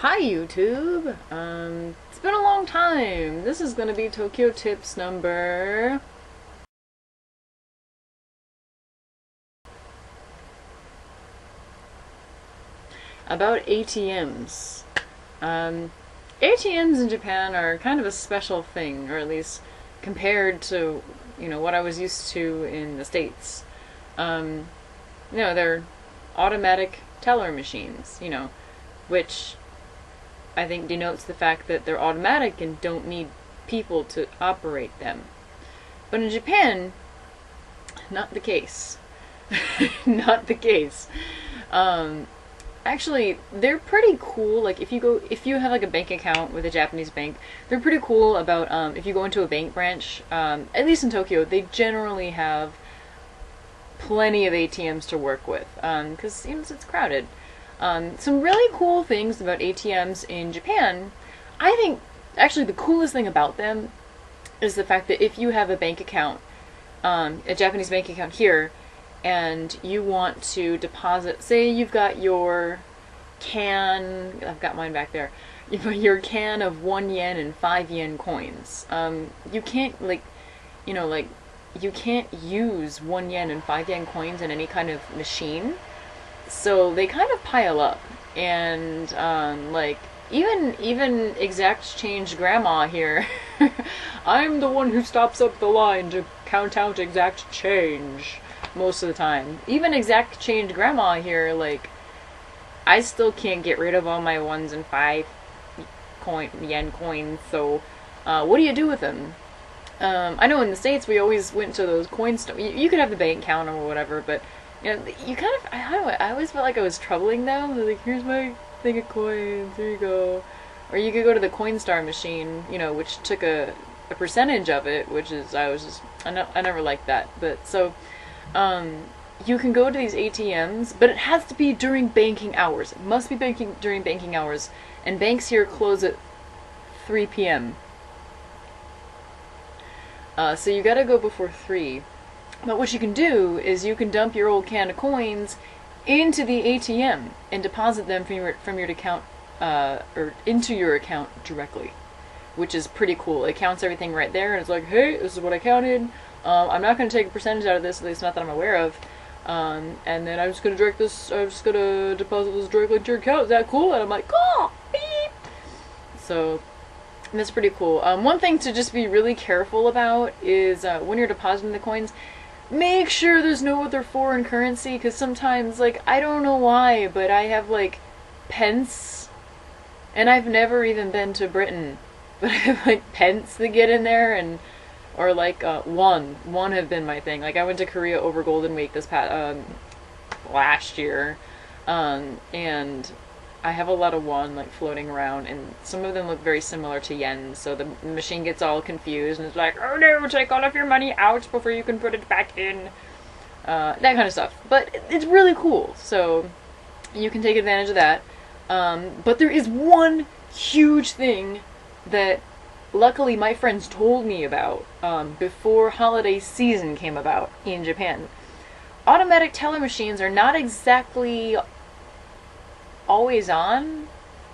Hi YouTube! It's been a long time. This is gonna be Tokyo Tips number... about ATMs. ATMs in Japan are kind of a special thing, or at least compared to, what I was used to in the States. They're automatic teller machines, which I think denotes the fact that they're automatic and don't need people to operate them. But in Japan, not the case. Not the case. Actually, they're pretty cool. Like if you have like a bank account with a Japanese bank, they're pretty cool about if you go into a bank branch, at least in Tokyo, they generally have plenty of ATMs to work with, because it's crowded. Some really cool things about ATMs in Japan. I think actually the coolest thing about them is the fact that if you have a bank account, a Japanese bank account here, and you want to deposit, say you've got your can, I've got mine back there, your can of 1 yen and 5 yen coins. You can't you can't use 1 yen and 5 yen coins in any kind of machine. So they kind of pile up, and even exact change grandma here, I'm the one who stops up the line to count out exact change most of the time. Even exact change grandma here, I still can't get rid of all my 1s and 5 yen coins. So what do you do with them? I know in the States we always went to those coin stores. You could have the bank counter or whatever, but you kind of, I don't know, I always felt like I was troubling them. They're like, here's my thing of coins, here you go. Or you could go to the Coinstar machine, which took a percentage of it, which is, I never liked that. But so, you can go to these ATMs, but it has to be during banking hours. It must be during banking hours. And banks here close at 3 p.m. So you gotta go before 3. But what you can do is you can dump your old can of coins into the ATM and deposit them from your account, or into your account directly, which is pretty cool. It counts everything right there, and it's like, hey, this is what I counted. I'm not going to take a percentage out of this, at least not that I'm aware of. And then I'm just going to deposit this directly into your account. Is that cool? And I'm like, cool, beep. So that's pretty cool. One thing to just be really careful about is when you're depositing the coins, make sure there's no other foreign currency, because sometimes, I don't know why, but I have, pence, and I've never even been to Britain, but I have, pence that get in there, and, or, won have been my thing. I went to Korea over Golden Week this last year, and I have a lot of won, floating around, and some of them look very similar to yen, so the machine gets all confused, and it's like, oh no, take all of your money out before you can put it back in. That kind of stuff. But it's really cool, so you can take advantage of that. But there is one huge thing that, luckily, my friends told me about before holiday season came about in Japan. Automatic teller machines are not exactly always on.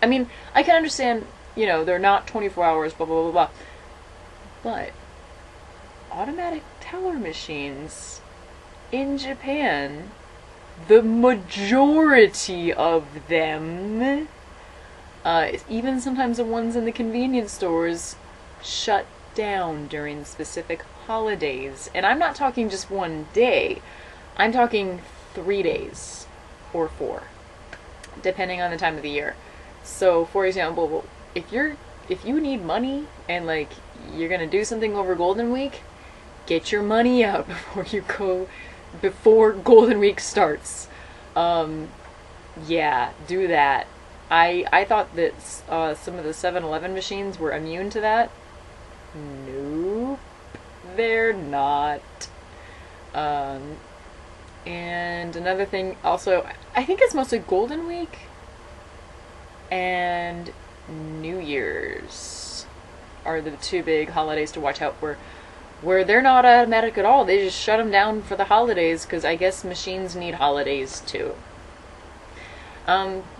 I mean, I can understand, they're not 24 hours, blah, blah, blah, blah. But automatic teller machines in Japan, the majority of them, even sometimes the ones in the convenience stores, shut down during specific holidays. And I'm not talking just one day. I'm talking 3 days or 4. Depending on the time of the year. So, for example, if you need money and you're gonna do something over Golden Week, get your money out before Golden Week starts. Yeah, do that. I thought that some of the 7-Eleven machines were immune to that. Nope, they're not. And another thing also, I think it's mostly Golden Week and New Year's are the 2 big holidays to watch out for, where they're not automatic at all. They just shut them down for the holidays, because I guess machines need holidays too.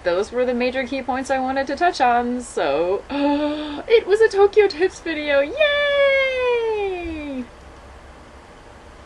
those were the major key points I wanted to touch on, so it was a Tokyo Tips video, yay!